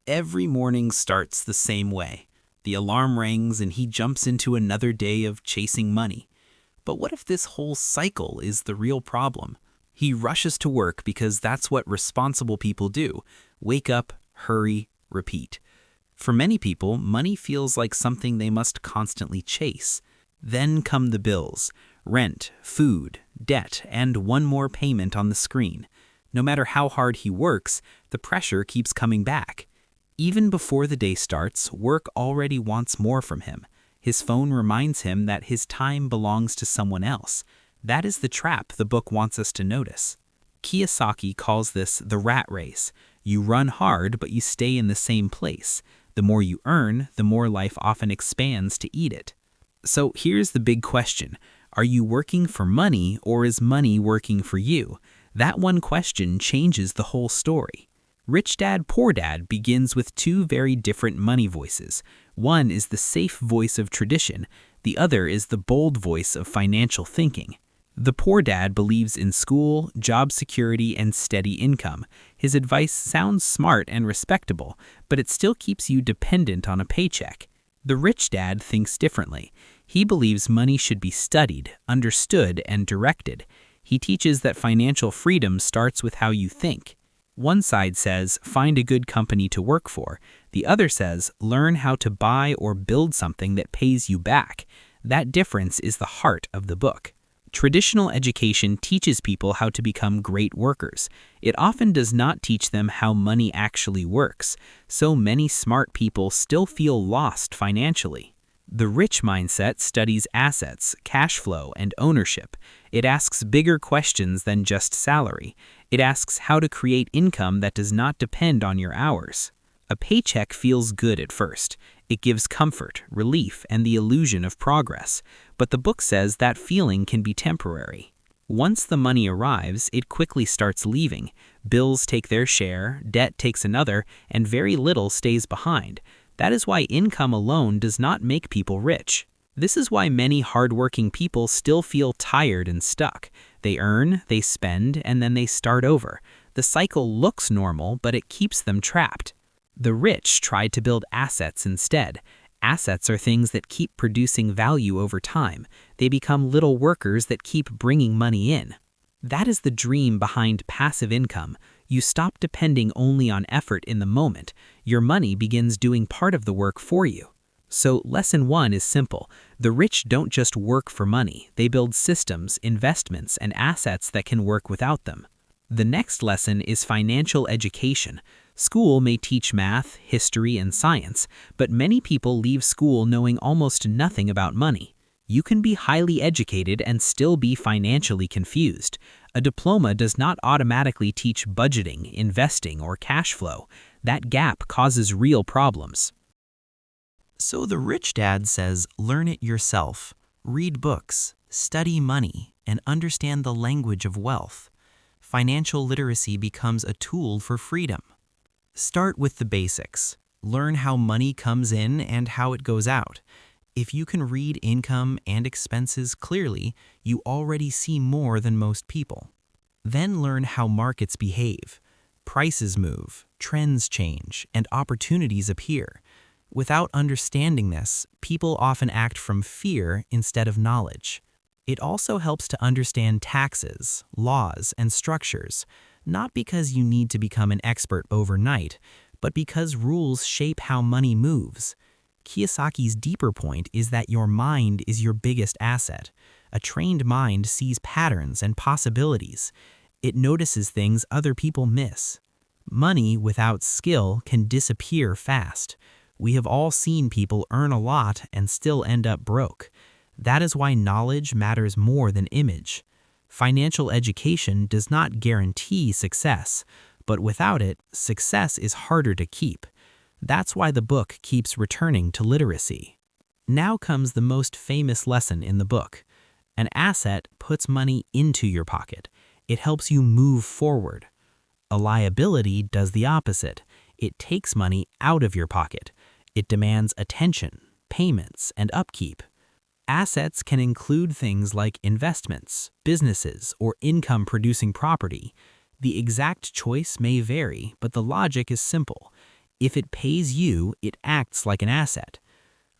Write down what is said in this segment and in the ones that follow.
Every morning starts the same way. The alarm rings and he jumps into another day of chasing money. But what if this whole cycle is the real problem? He rushes to work because that's what responsible people do. Wake up, hurry, repeat. For many people, money feels like something they must constantly chase. Then come the bills, rent, food, debt, and one more payment on the screen. No matter how hard he works, the pressure keeps coming back. Even before the day starts, work already wants more from him. His phone reminds him that his time belongs to someone else. That is the trap the book wants us to notice. Kiyosaki calls this the rat race. You run hard, but you stay in the same place. The more you earn, the more life often expands to eat it. So here's the big question. Are you working for money, or is money working for you? That one question changes the whole story. Rich Dad, Poor Dad begins with two very different money voices. One is the safe voice of tradition. The other is the bold voice of financial thinking. The poor dad believes in school, job security, and steady income. His advice sounds smart and respectable, but it still keeps you dependent on a paycheck. The rich dad thinks differently. He believes money should be studied, understood, and directed. He teaches that financial freedom starts with how you think. One side says, find a good company to work for. The other says, learn how to buy or build something that pays you back. That difference is the heart of the book. Traditional education teaches people how to become great workers. It often does not teach them how money actually works. So many smart people still feel lost financially. The rich mindset studies assets, cash flow, and ownership. It asks bigger questions than just salary. It asks how to create income that does not depend on your hours. A paycheck feels good at first. It gives comfort, relief, and the illusion of progress. But the book says that feeling can be temporary. Once the money arrives, it quickly starts leaving. Bills take their share, debt takes another, and very little stays behind. That is why income alone does not make people rich. This is why many hardworking people still feel tired and stuck. They earn, they spend, and then they start over. The cycle looks normal, but it keeps them trapped. The rich tried to build assets instead. Assets are things that keep producing value over time. They become little workers that keep bringing money in. That is the dream behind passive income. You stop depending only on effort in the moment. Your money begins doing part of the work for you. So lesson 1 is simple. The rich don't just work for money. They build systems, investments, and assets that can work without them. The next lesson is financial education. School may teach math, history, and science, but many people leave school knowing almost nothing about money. You can be highly educated and still be financially confused. A diploma does not automatically teach budgeting, investing, or cash flow. That gap causes real problems. So the rich dad says, learn it yourself. Read books, study money, and understand the language of wealth. Financial literacy becomes a tool for freedom. Start with the basics. Learn how money comes in and how it goes out. If you can read income and expenses clearly, you already see more than most people. Then learn how markets behave. Prices move, trends change, and opportunities appear. Without understanding this, people often act from fear instead of knowledge. It also helps to understand taxes, laws, and structures, not because you need to become an expert overnight, but because rules shape how money moves. Kiyosaki's deeper point is that your mind is your biggest asset. A trained mind sees patterns and possibilities. It notices things other people miss. Money without skill can disappear fast. We have all seen people earn a lot and still end up broke. That is why knowledge matters more than image. Financial education does not guarantee success, but without it, success is harder to keep. That's why the book keeps returning to literacy. Now comes the most famous lesson in the book. An asset puts money into your pocket. It helps you move forward. A liability does the opposite. It takes money out of your pocket. It demands attention, payments, and upkeep. Assets can include things like investments, businesses, or income-producing property. The exact choice may vary, but the logic is simple. If it pays you, it acts like an asset.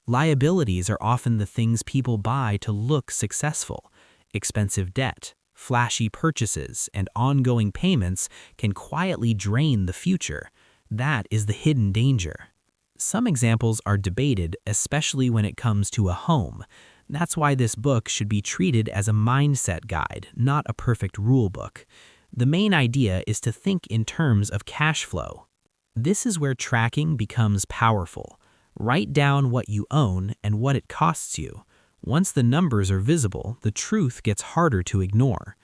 Liabilities are often the things people buy to look successful. Expensive debt, flashy purchases, and ongoing payments can quietly drain the future. That is the hidden danger. Some examples are debated, especially when it comes to a home. That's why this book should be treated as a mindset guide, not a perfect rule book. The main idea is to think in terms of cash flow. This is where tracking becomes powerful. Write down what you own and what it costs you. Once the numbers are visible, the truth gets harder to ignore.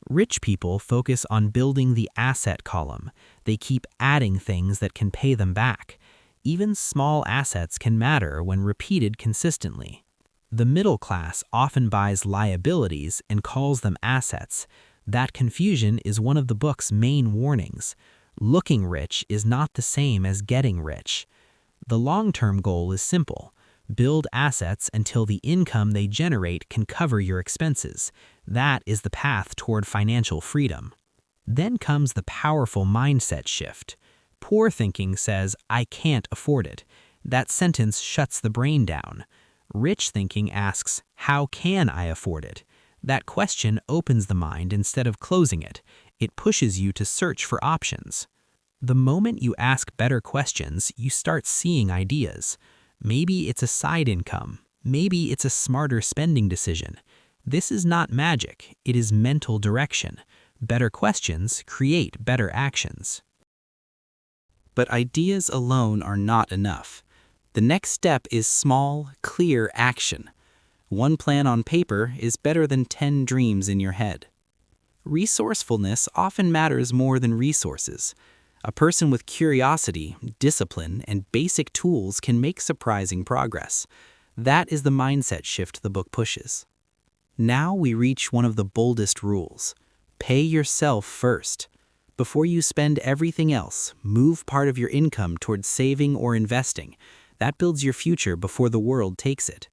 Rich people focus on building the asset column. They keep adding things that can pay them back. Even small assets can matter when repeated consistently. The middle class often buys liabilities and calls them assets. That confusion is one of the book's main warnings. Looking rich is not the same as getting rich. The long-term goal is simple. Build assets until the income they generate can cover your expenses. That is the path toward financial freedom. Then comes the powerful mindset shift. Poor thinking says, "I can't afford it." That sentence shuts the brain down. Rich thinking asks, "How can I afford it?" That question opens the mind instead of closing it. It pushes you to search for options. The moment you ask better questions, you start seeing ideas. Maybe it's a side income. Maybe it's a smarter spending decision. This is not magic. It is mental direction. Better questions create better actions. But ideas alone are not enough. The next step is small, clear action. One plan on paper is better than 10 dreams in your head. Resourcefulness often matters more than resources. A person with curiosity, discipline, and basic tools can make surprising progress. That is the mindset shift the book pushes. Now we reach one of the boldest rules. Pay yourself first. Before you spend everything else, move part of your income towards saving or investing. That builds your future before the world takes it.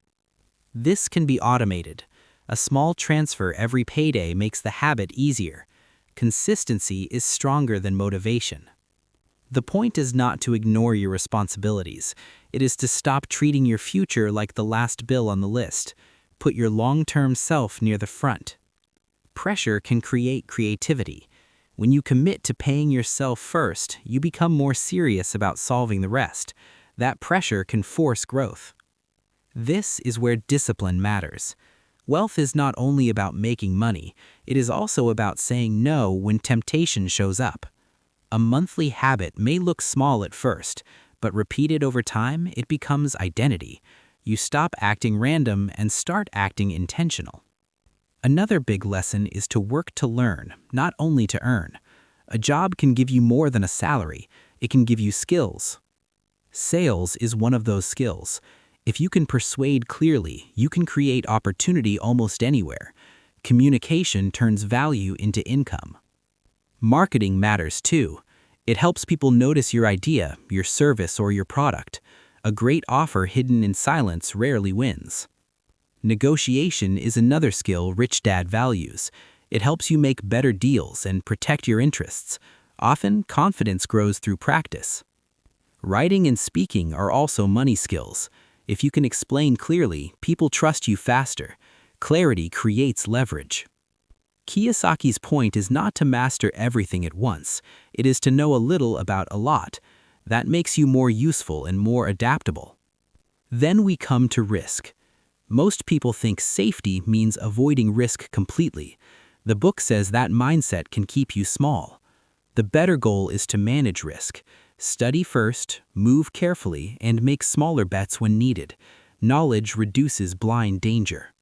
This can be automated. A small transfer every payday makes the habit easier. Consistency is stronger than motivation. The point is not to ignore your responsibilities. It is to stop treating your future like the last bill on the list. Put your long-term self near the front. Pressure can create creativity. When you commit to paying yourself first, you become more serious about solving the rest. That pressure can force growth. This is where discipline matters. Wealth is not only about making money, it is also about saying no when temptation shows up. A monthly habit may look small at first, but repeated over time, it becomes identity. You stop acting random and start acting intentional. Another big lesson is to work to learn, not only to earn. A job can give you more than a salary. It can give you skills. Sales is one of those skills. If you can persuade clearly, you can create opportunity almost anywhere. Communication turns value into income. Marketing matters too. It helps people notice your idea, your service, or your product. A great offer hidden in silence rarely wins. Negotiation is another skill Rich Dad values. It helps you make better deals and protect your interests. Often, confidence grows through practice. Writing and speaking are also money skills. If you can explain clearly, people trust you faster. Clarity creates leverage. Kiyosaki's point is not to master everything at once. It is to know a little about a lot. That makes you more useful and more adaptable. Then we come to risk. Most people think safety means avoiding risk completely. The book says that mindset can keep you small. The better goal is to manage risk. Study first, move carefully, and make smaller bets when needed. Knowledge reduces blind danger.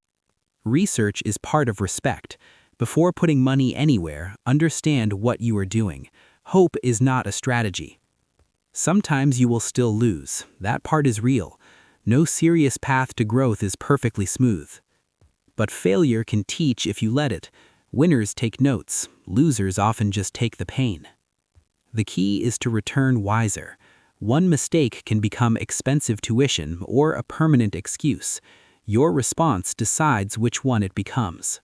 Research is part of respect. Before putting money anywhere, understand what you are doing. Hope is not a strategy. Sometimes you will still lose. That part is real. No serious path to growth is perfectly smooth. But failure can teach if you let it. Winners take notes. Losers often just take the pain. The key is to return wiser. One mistake can become expensive tuition or a permanent excuse. Your response decides which one it becomes.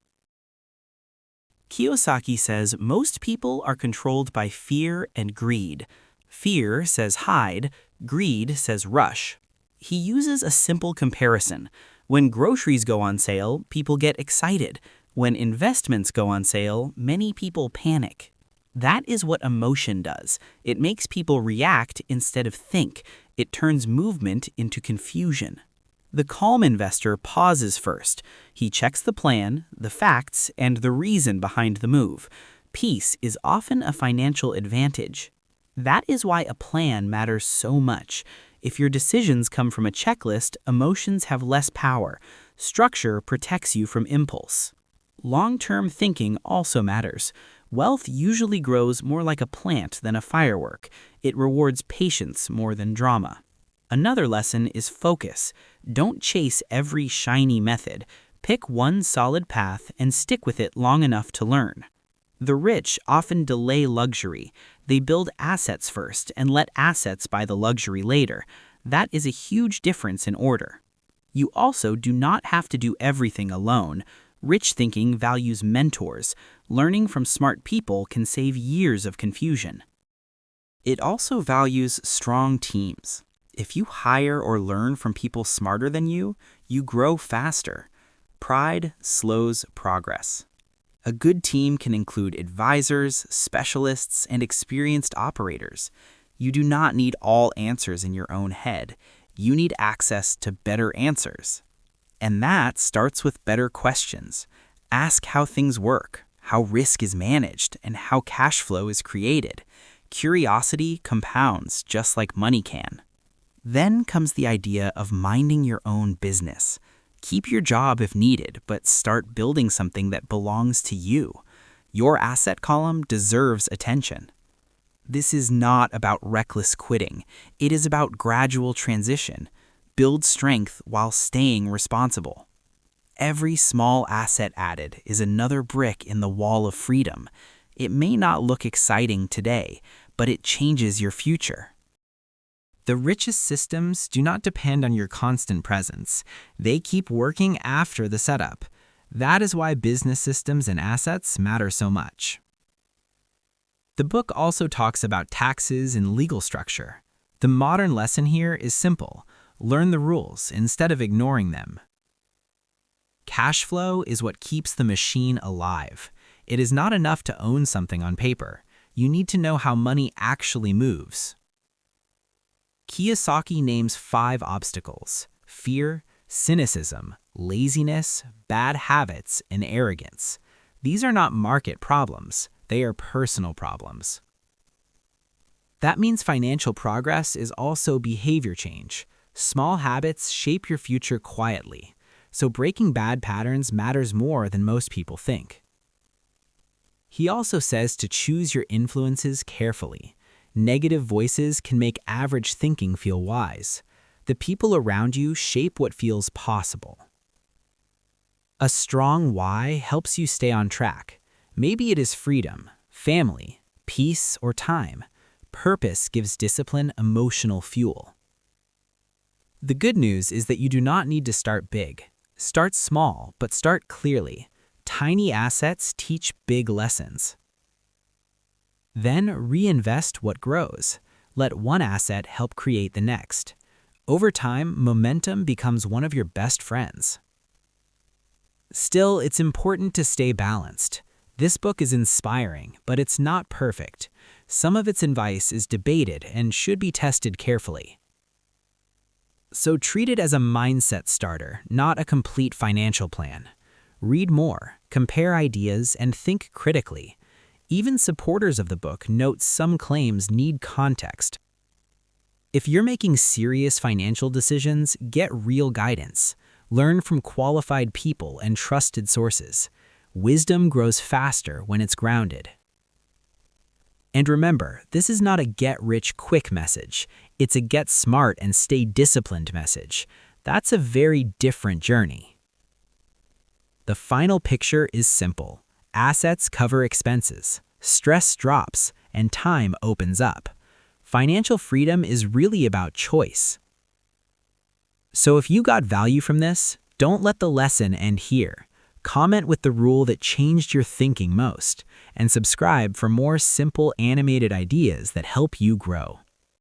Kiyosaki says most people are controlled by fear and greed. Fear says hide, greed says rush. He uses a simple comparison. When groceries go on sale, people get excited. When investments go on sale, many people panic. That is what emotion does. It makes people react instead of think. It turns movement into confusion. The calm investor pauses first. He checks the plan, the facts, and the reason behind the move. Peace is often a financial advantage. That is why a plan matters so much. If your decisions come from a checklist, emotions have less power. Structure protects you from impulse. Long-term thinking also matters. Wealth usually grows more like a plant than a firework. It rewards patience more than drama. Another lesson is focus. Don't chase every shiny method. Pick one solid path and stick with it long enough to learn. The rich often delay luxury. They build assets first and let assets buy the luxury later. That is a huge difference in order. You also do not have to do everything alone. Rich thinking values mentors. Learning from smart people can save years of confusion. It also values strong teams. If you hire or learn from people smarter than you grow faster. Pride slows progress. A good team can include advisors, specialists, and experienced operators. You do not need all answers in your own head. You need access to better answers. And that starts with better questions. Ask how things work, how risk is managed, and how cash flow is created. Curiosity compounds just like money can. Then comes the idea of minding your own business. Keep your job if needed, but start building something that belongs to you. Your asset column deserves attention. This is not about reckless quitting. It is about gradual transition. Build strength while staying responsible. Every small asset added is another brick in the wall of freedom. It may not look exciting today, but it changes your future. The richest systems do not depend on your constant presence. They keep working after the setup. That is why business systems and assets matter so much. The book also talks about taxes and legal structure. The modern lesson here is simple. Learn the rules instead of ignoring them. Cash flow is what keeps the machine alive. It is not enough to own something on paper. You need to know how money actually moves. Kiyosaki names 5 obstacles: fear, cynicism, laziness, bad habits, and arrogance. These are not market problems. They are personal problems. That means financial progress is also behavior change. Small habits shape your future quietly. So breaking bad patterns matters more than most people think. He also says to choose your influences carefully. Negative voices can make average thinking feel wise. The people around you shape what feels possible. A strong why helps you stay on track. Maybe it is freedom, family, peace, or time. Purpose gives discipline emotional fuel. The good news is that you do not need to start big. Start small, but start clearly. Tiny assets teach big lessons. Then reinvest what grows. Let one asset help create the next. Over time, momentum becomes one of your best friends. Still, it's important to stay balanced. This book is inspiring, but it's not perfect. Some of its advice is debated and should be tested carefully. So treat it as a mindset starter, not a complete financial plan. Read more, compare ideas, and think critically. Even supporters of the book note some claims need context. If you're making serious financial decisions, get real guidance. Learn from qualified people and trusted sources. Wisdom grows faster when it's grounded. And remember, this is not a get-rich-quick message. It's a get smart and stay disciplined message. That's a very different journey. The final picture is simple. Assets cover expenses, stress drops, and time opens up. Financial freedom is really about choice. So if you got value from this, don't let the lesson end here. Comment with the rule that changed your thinking most, and subscribe for more simple animated ideas that help you grow.